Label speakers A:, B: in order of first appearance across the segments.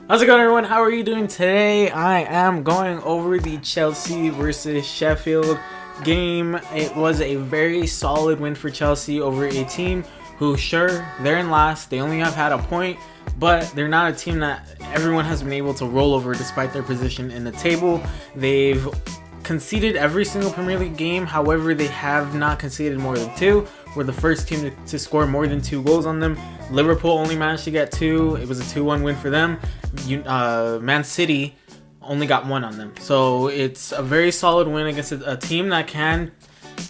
A: How's it going, everyone? How are you doing today? I am going over the Chelsea versus Sheffield game. It was a very solid win for Chelsea over a team who, sure, they're in last. They only have had a point, but they're not a team that everyone has been able to roll over despite their position in the table. They've conceded every single Premier League game. However, they have not conceded more than two. We're the first team to score more than 2 goals on them. Liverpool only managed to get 2. It was a 2-1 win for them. Man City only got 1 on them. So it's a very solid win against a team that can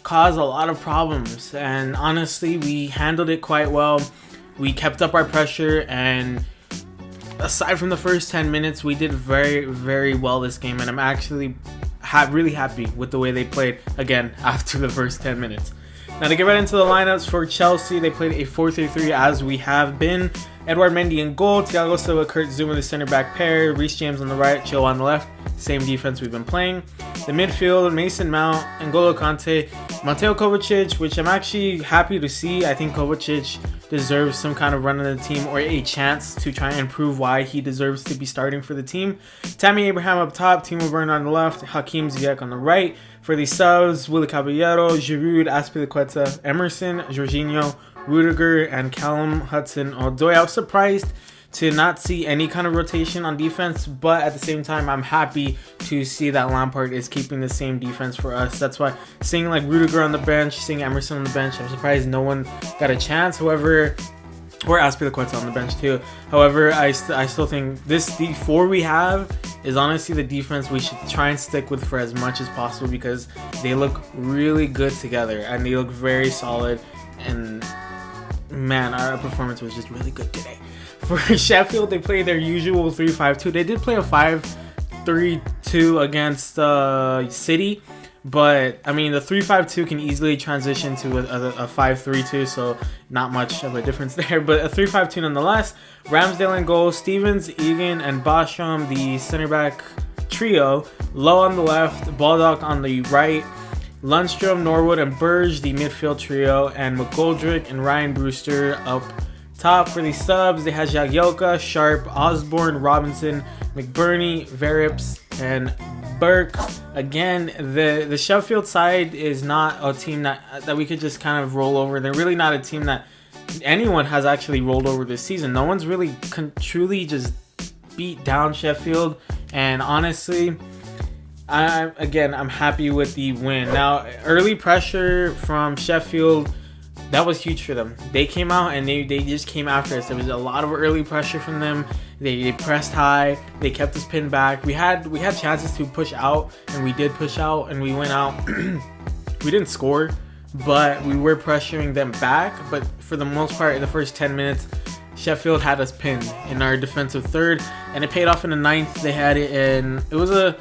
A: cause a lot of problems. And honestly, we handled it quite well. We kept up our pressure, and aside from the first 10 minutes, we did very, very well this game. And I'm actually really happy with the way they played again after the first 10 minutes. Now to get right into the lineups for Chelsea, they played a 4-3-3 as we have been. Edouard Mendy in goal, Thiago Silva, Kurt Zouma the center back pair, Reece James on the right, Chilwell on the left. Same defense we've been playing. The midfield, Mason Mount, N'Golo Kante, Mateo Kovacic, which I'm actually happy to see. I think Kovacic deserves some kind of run in the team or a chance to try and prove why he deserves to be starting for the team. Tammy Abraham up top, Timo Werner on the left, Hakim Ziyech on the right. For the subs, Willy Caballero, Giroud, Azpilicueta, Emerson, Jorginho, Rudiger, and Callum Hudson-Odoi. I was surprised to not see any kind of rotation on defense, but at the same time, I'm happy to see that Lampard is keeping the same defense for us. That's why seeing like Rudiger on the bench, seeing Emerson on the bench, I'm surprised no one got a chance. However, or Azpilicueta on the bench too. However, I still think the 4 we have is honestly the defense we should try and stick with for as much as possible, because they look really good together and they look very solid. And man, our performance was just really good today. For Sheffield, they played their usual 3-5-2. They did play a 5-3-2 against City, but I mean the 3-5-2 can easily transition to a 5-3-2, so not much of a difference there. But a 3-5-2 nonetheless. Ramsdale in goal, Stevens, Egan, and Basham, the center back trio. Low on the left, Baldock on the right. Lundstrom, Norwood, and Burge, the midfield trio, and McGoldrick and Ryan Brewster up top. For the subs, they had Jagielka, Sharp, Osborne, Robinson, McBurney, Verips, and Burke. Again, the Sheffield side is not a team that we could just kind of roll over. They're really not a team that anyone has actually rolled over this season. No one's really truly just beat down Sheffield, and honestly, I'm happy with the win. Now, early pressure from Sheffield, that was huge for them. They came out and they just came after us. There was a lot of early pressure from them. They pressed high. They kept us pinned back. We had chances to push out, and we did push out, and we went out. We didn't score, but we were pressuring them back. But for the most part, in the first 10 minutes, Sheffield had us pinned in our defensive third, and it paid off in the 9th. They had it in. It was a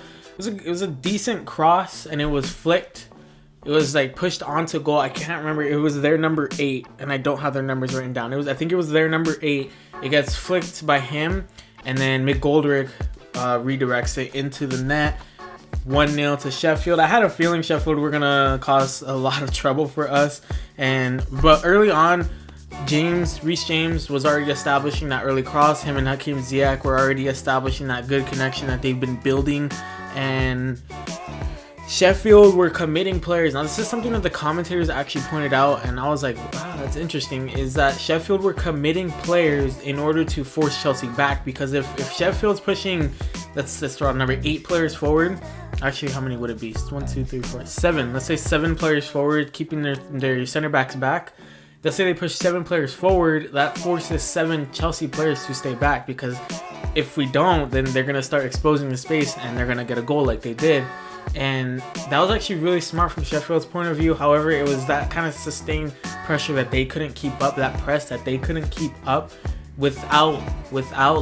A: decent cross, and it was flicked. It was like pushed onto goal. I can't remember. It was their number 8, and I don't have their numbers written down. I think it was their number 8. It gets flicked by him, and then McGoldrick redirects it into the net. 1-0 to Sheffield. I had a feeling Sheffield were gonna cause a lot of trouble for us, but early on, Reece James was already establishing that early cross. Him and Hakim Ziyech were already establishing that good connection that they've been building, and Sheffield were committing players. Now, this is something that the commentators actually pointed out, and I was like, wow, that's interesting, is that Sheffield were committing players in order to force Chelsea back, because if Sheffield's pushing, let's throw out number 8 players forward. Actually, how many would it be? 1, 2, 3, 4, 7. Let's say 7 players forward, keeping their center backs back. Let's say they push 7 players forward, that forces 7 Chelsea players to stay back, because if we don't, then they're going to start exposing the space and they're going to get a goal like they did. And that was actually really smart from Sheffield's point of view. However, it was that kind of sustained pressure that they couldn't keep up, that press that they couldn't keep up without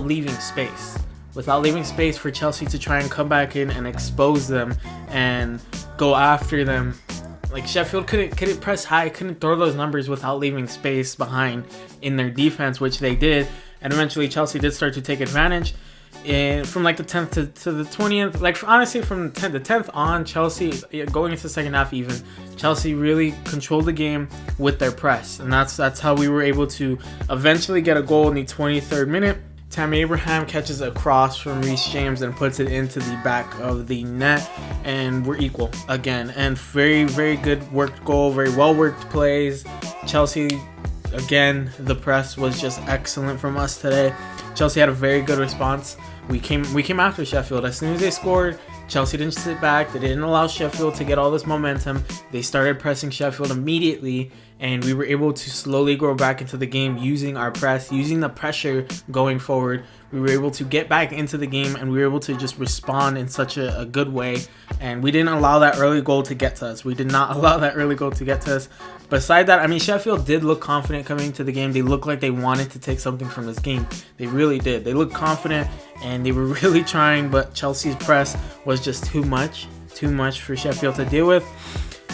A: leaving space. Without leaving space for Chelsea to try and come back in and expose them and go after them. Like, Sheffield couldn't press high, couldn't throw those numbers without leaving space behind in their defense, which they did. And eventually Chelsea did start to take advantage. And from like the 10th to the 20th, like honestly from the 10th on, Chelsea, going into the second half even, Chelsea really controlled the game with their press. And that's how we were able to eventually get a goal in the 23rd minute Tammy Abraham catches a cross from Reece James and puts it into the back of the net, and we're equal again. And very, very good worked goal, very well worked plays. Chelsea, again, the press was just excellent from us today. Chelsea had a very good response. We came after Sheffield. As soon as they scored, Chelsea didn't sit back. They didn't allow Sheffield to get all this momentum. They started pressing Sheffield immediately, and we were able to slowly grow back into the game using our press, using the pressure going forward. We were able to get back into the game, and we were able to just respond in such a good way. And we didn't allow that early goal to get to us. We did not allow that early goal to get to us. Beside that, I mean, Sheffield did look confident coming into the game. They looked like they wanted to take something from this game. They really did. They looked confident, and they were really trying, but Chelsea's press was just too much for Sheffield to deal with.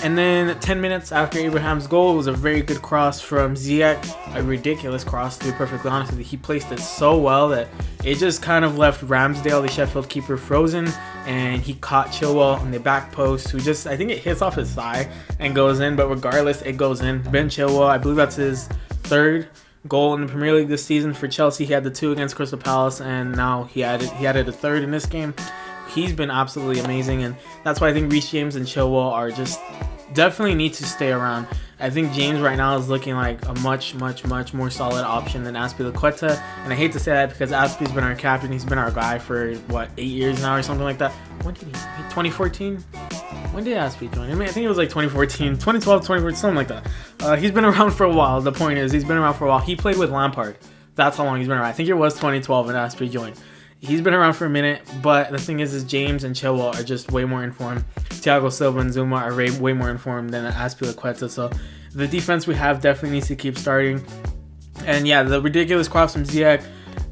A: And then 10 minutes after Abraham's goal, it was a very good cross from Ziyech. A ridiculous cross, to be perfectly honest with you. He placed it so well that it just kind of left Ramsdale, the Sheffield keeper, frozen. And he caught Chilwell on the back post, who just, I think it hits off his thigh and goes in. But regardless, it goes in. Ben Chilwell, I believe that's his third goal in the Premier League this season for Chelsea. He had the 2 against Crystal Palace, and now he added a third in this game. He's been absolutely amazing, and that's why I think Reece James and Chilwell are just definitely need to stay around. I think James right now is looking like a much more solid option than Azpilicueta, and I hate to say that because Azpi's been our captain. He's been our guy for 8 years now or something like that. When did he? 2014? When did Azpi join? I mean, I think it was like 2014, 2012, 2014, something like that. He's been around for a while. The point is, he's been around for a while. He played with Lampard. That's how long he's been around. I think it was 2012 when Azpi joined. He's been around for a minute, but the thing is James and Chilwell are just way more informed. Thiago Silva and Zuma are way more informed than Azpilicueta. So the defense we have definitely needs to keep starting. And yeah, the ridiculous cross from Ziyech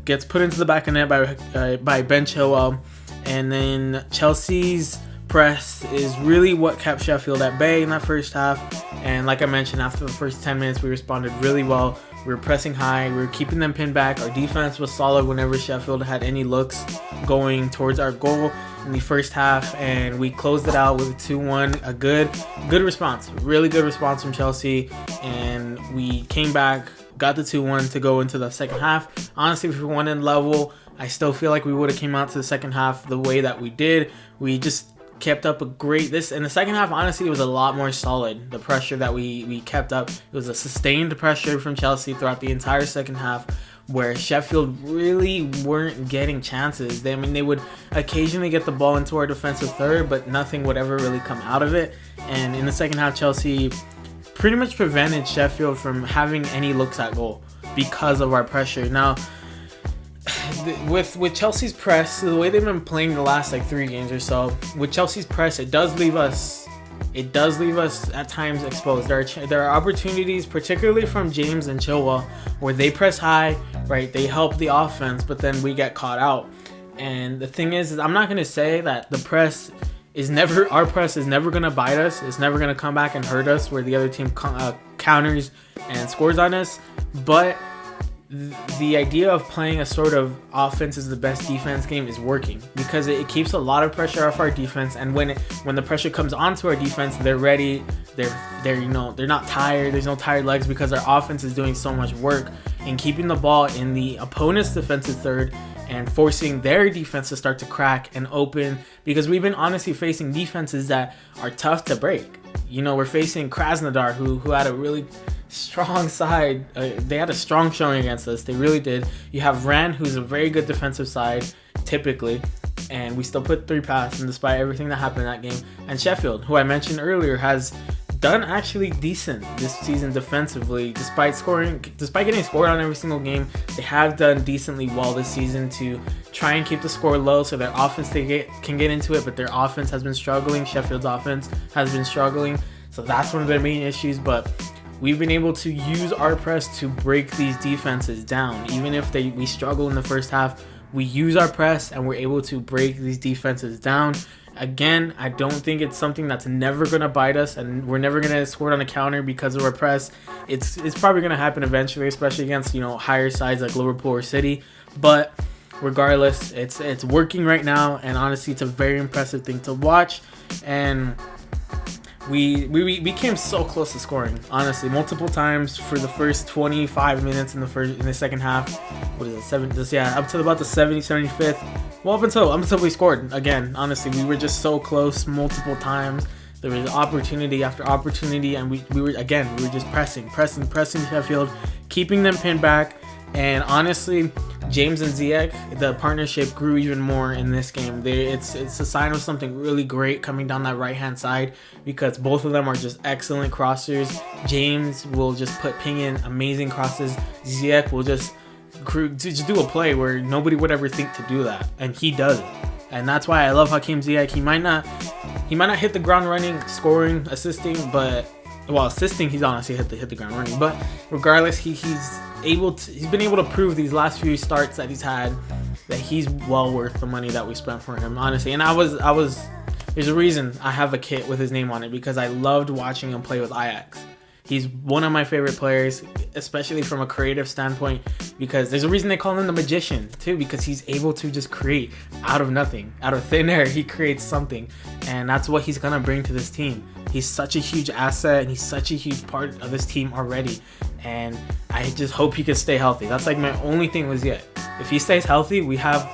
A: gets put into the back of net by Ben Chilwell. And then Chelsea's press is really what kept Sheffield at bay in that first half. And like I mentioned, after the first 10 minutes, we responded really well. We were pressing high. We were keeping them pinned back. Our defense was solid whenever Sheffield had any looks going towards our goal in the first half, and we closed it out with a 2-1. A good response, really good response from Chelsea, and we came back, got the 2-1 to go into the second half. Honestly, if we went in level, I still feel like we would have came out to the second half the way that we did. We just kept up in the second half. Honestly, it was a lot more solid. The pressure that we kept up, it was a sustained pressure from Chelsea throughout the entire second half, where Sheffield really weren't getting chances. They would occasionally get the ball into our defensive third, but nothing would ever really come out of it. And in the second half, Chelsea pretty much prevented Sheffield from having any looks at goal because of our pressure. Now, with Chelsea's press, the way they've been playing the last 3 games or so, with Chelsea's press, it does leave us at times exposed. There are opportunities, particularly from James and Chilwell, where they press high, right? They help the offense, but then we get caught out. And the thing is I'm not going to say that our press is never going to bite us. It's never going to come back and hurt us where the other team counters and scores on us. But the idea of playing a sort of offense is the best defense game is working, because it keeps a lot of pressure off our defense, and when the pressure comes onto our defense, they're ready. They're not tired. There's no tired legs because our offense is doing so much work in keeping the ball in the opponent's defensive third and forcing their defense to start to crack and open, because we've been honestly facing defenses that are tough to break. We're facing Krasnodar, who had a really strong side. They had a strong showing against us. They really did. You have Ran, who's a very good defensive side, typically, and we still put 3 past, and despite everything that happened in that game. And Sheffield, who I mentioned earlier, has done actually decent this season defensively, despite getting scored on every single game. They have done decently well this season to try and keep the score low so their offense can get into it, but their offense has been struggling. Sheffield's offense has been struggling, so that's one of their main issues. But we've been able to use our press to break these defenses down. Even if we struggle in the first half, we use our press and we're able to break these defenses down. Again, I don't think it's something that's never going to bite us, and we're never going to score on a counter because of our press. It's probably going to happen eventually, especially against higher sides like Liverpool or City. But regardless, it's working right now, and honestly, it's a very impressive thing to watch. And we came so close to scoring, honestly, multiple times for the first 25 minutes in the second half. What is it, up to about the 75th. Well, up until we scored again. Honestly, we were just so close multiple times. There was opportunity after opportunity, and we were just pressing Sheffield, keeping them pinned back. And honestly, James and Ziyech, the partnership grew even more in this game. It's a sign of something really great coming down that right-hand side, because both of them are just excellent crossers. James will just ping in amazing crosses. Ziyech will just do a play where nobody would ever think to do that, and he does it. And that's why I love Hakim Ziyech. He might not hit the ground running, scoring, assisting, but assisting, he's honestly hit the ground running. But regardless, he's been able to prove these last few starts that he's had that he's well worth the money that we spent for him, honestly. And there's a reason I have a kit with his name on it, because I loved watching him play with Ajax. He's one of my favorite players, especially from a creative standpoint, because there's a reason they call him the magician too, because he's able to just create out of nothing, out of thin air. He creates something, and that's what he's gonna bring to this team. He's such a huge asset, and he's such a huge part of this team already, and I just hope he can stay healthy. That's like my only thing with Ziyech. If he stays healthy, we have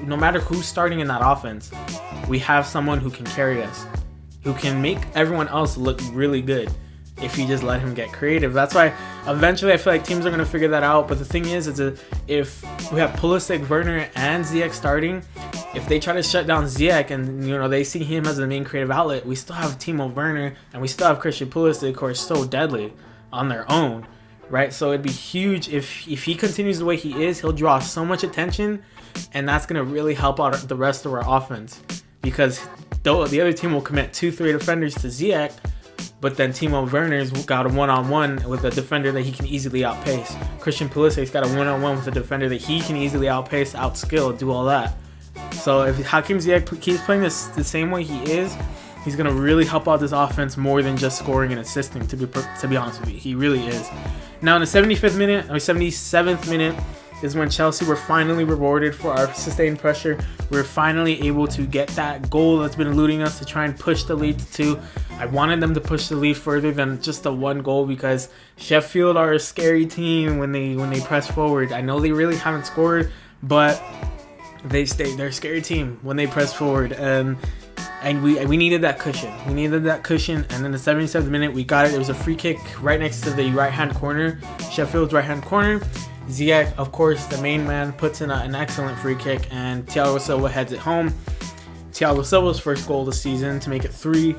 A: no matter who's starting in that offense, we have someone who can carry us, who can make everyone else look really good if you just let him get creative. That's why eventually I feel like teams are going to figure that out. But the thing is if we have Pulisic, Werner, and Ziyech starting, if they try to shut down Ziyech and they see him as the main creative outlet, we still have Timo Werner and we still have Christian Pulisic, who are so deadly on their own, right? So it'd be huge if he continues the way he is. He'll draw so much attention, and that's going to really help out the rest of our offense, because the other team will commit 2-3 defenders to Ziyech, but then Timo Werner's got a one-on-one with a defender that he can easily outpace. Christian Pulisic's got a one-on-one with a defender that he can easily outpace, outskill, do all that. So if Hakim Ziyech keeps playing the same way he is, he's going to really help out this offense more than just scoring and assisting, to be honest with you. He really is. Now in the 77th minute is when Chelsea were finally rewarded for our sustained pressure. We're finally able to get that goal that's been eluding us, to try and push the lead to 2. I wanted them to push the lead further than just the 1 goal, because Sheffield are a scary team when they press forward. I know they really haven't scored, but they're a scary team when they press forward, and we needed that cushion. And in the 77th minute, we got it. There was a free kick right next to the right-hand corner, Sheffield's right-hand corner. Ziyech, of course, the main man, puts in an excellent free kick, and Thiago Silva heads it home. Thiago Silva's first goal of the season to make it 3-1.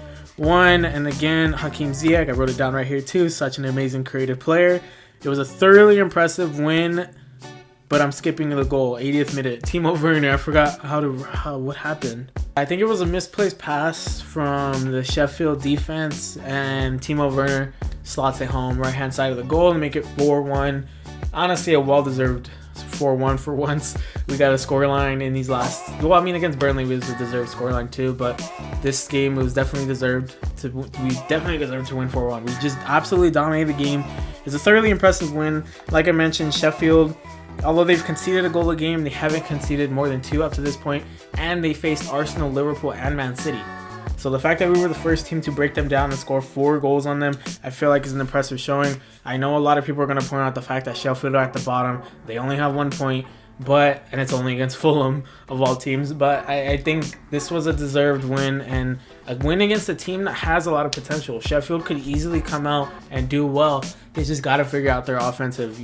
A: And again, Hakim Ziyech, I wrote it down right here too, such an amazing creative player. It was a thoroughly impressive win, but I'm skipping the goal. 80th minute, Timo Werner. I forgot what happened. I think it was a misplaced pass from the Sheffield defense, and Timo Werner slots it home right hand side of the goal to make it 4-1. Honestly, a well-deserved 4-1 for once. We got a scoreline in these last... Well, I mean, against Burnley, it was a deserved scoreline too, but this game, it was definitely deserved. We definitely deserved to win 4-1. We just absolutely dominated the game. It's a thoroughly impressive win. Like I mentioned, Sheffield, although they've conceded a goal a game, they haven't conceded more than 2 up to this point, and they faced Arsenal, Liverpool, and Man City. So the fact that we were the first team to break them down and score 4 goals on them, I feel like is an impressive showing. I know a lot of people are going to point out the fact that Sheffield are at the bottom. They only have 1 point, and it's only against Fulham of all teams. But I think this was a deserved win, and a win against a team that has a lot of potential. Sheffield could easily come out and do well. They just got to figure out their offensive,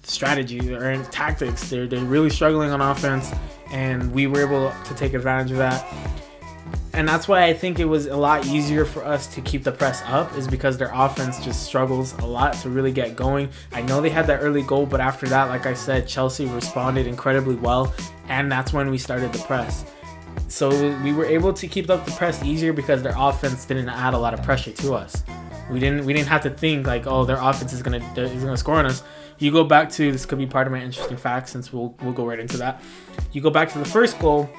A: strategy or tactics. They're really struggling on offense, and we were able to take advantage of that. And that's why I think it was a lot easier for us to keep the press up, is because their offense just struggles a lot to really get going. I know they had that early goal, but after that, like I said, Chelsea responded incredibly well, and that's when we started the press. So we were able to keep up the press easier because their offense didn't add a lot of pressure to us. We didn't have to think like, oh, their offense is gonna score on us. You go back to, this could be part of my interesting fact since we'll go right into that. You go back to the first goal,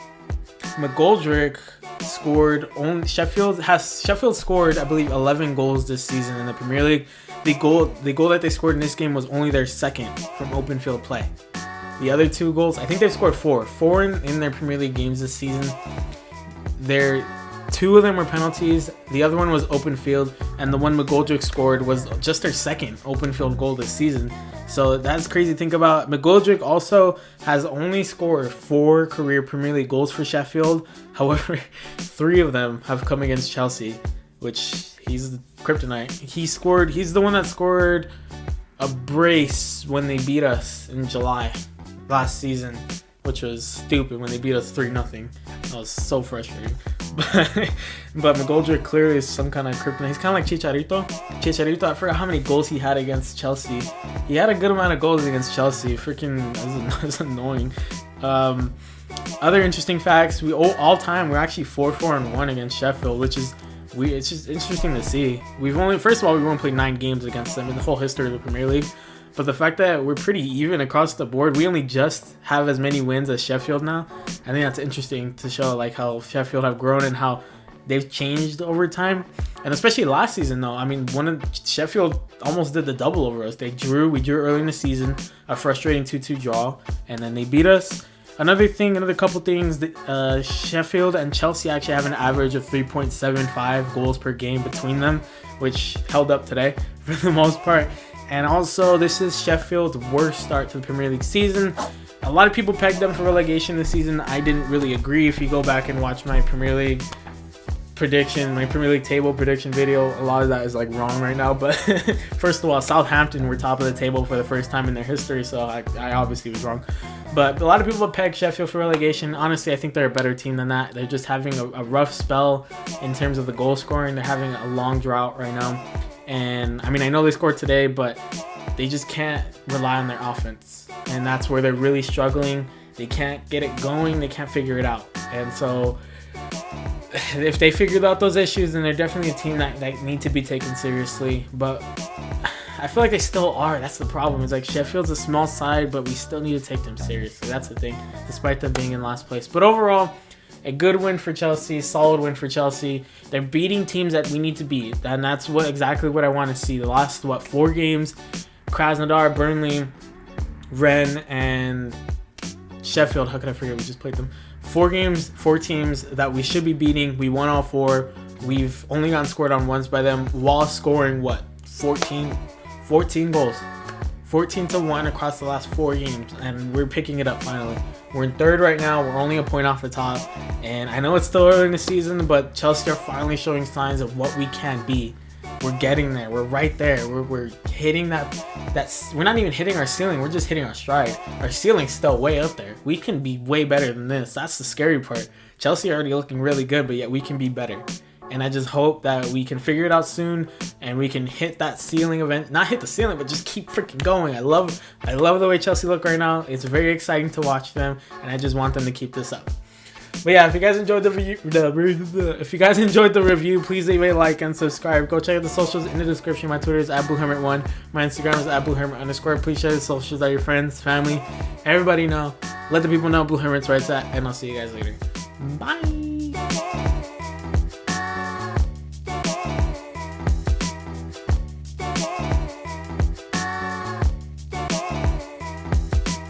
A: McGoldrick scored. Sheffield scored, I believe, 11 goals this season in the Premier League. The goal that they scored in this game was only their second from open field play. The other 2 goals, I think they've scored 4 in their Premier League games this season. 2 of them were penalties. The other one was open field, and the one McGoldrick scored was just their second open field goal this season. So that's crazy to think about. McGoldrick also has only scored 4 career Premier League goals for Sheffield. However, 3 of them have come against Chelsea, which he's the kryptonite. He's the one that scored a brace when they beat us in July last season, which was stupid when they beat us 3-0. That was so frustrating. But McGoldrick clearly is some kind of kryptonite. He's kind of like Chicharito. I forgot how many goals he had against Chelsea. He had a good amount of goals against Chelsea. Freaking, that's annoying. Other interesting facts: all time we're actually 4-4-1 against Sheffield, which is it's just interesting to see. First of all, we've only played 9 games against them in the whole history of the Premier League. But the fact that we're pretty even across the board, we only just have as many wins as Sheffield now. I think that's interesting to show like how Sheffield have grown and how they've changed over time. And especially last season though, I mean, Sheffield almost did the double over us. We drew early in the season, a frustrating 2-2 draw, and then they beat us. Another couple things, that Sheffield and Chelsea actually have an average of 3.75 goals per game between them, which held up today for the most part. And also, this is Sheffield's worst start to the Premier League season. A lot of people pegged them for relegation this season. I didn't really agree. If you go back and watch my Premier League table prediction video, a lot of that is like wrong right now. But first of all, Southampton were top of the table for the first time in their history, so I obviously was wrong. But a lot of people pegged Sheffield for relegation. Honestly, I think they're a better team than that. They're just having a rough spell in terms of the goal scoring. They're having a long drought right now. And I mean, I know they scored today, but they just can't rely on their offense. And that's where they're really struggling. They can't get it going. They can't figure it out. And so if they figured out those issues, then they're definitely a team that need to be taken seriously. But I feel like they still are. That's the problem. It's like Sheffield's a small side, but we still need to take them seriously. That's the thing, despite them being in last place. But overall, a good win for Chelsea, solid win for Chelsea. They're beating teams that we need to beat, and that's exactly what I want to see. The last 4 games, Krasnodar, Burnley, Rennes, and Sheffield. How could I forget? We just played them. 4 games, 4 teams that we should be beating. We won all 4. We've only gotten scored on once by them, while scoring 14 goals. 14-1 across the last 4 games, and we're picking it up finally. We're in 3rd right now. We're only a point off the top, and I know it's still early in the season, but Chelsea are finally showing signs of what we can be. We're getting there. We're right there. We're hitting that. We're not even hitting our ceiling. We're just hitting our stride. Our ceiling's still way up there. We can be way better than this. That's the scary part. Chelsea are already looking really good, but yet we can be better. And I just hope that we can figure it out soon and we can hit that ceiling event. Not hit the ceiling, but just keep freaking going. I love the way Chelsea look right now. It's very exciting to watch them, and I just want them to keep this up. But yeah, if you guys enjoyed the review, please leave a like and subscribe. Go check out the socials in the description. My Twitter is @BlueHermit1. My Instagram is @BlueHermit_. Please share the socials with your friends, family, everybody know. Let the people know Blue Hermit's where it's at, and I'll see you guys later. Bye.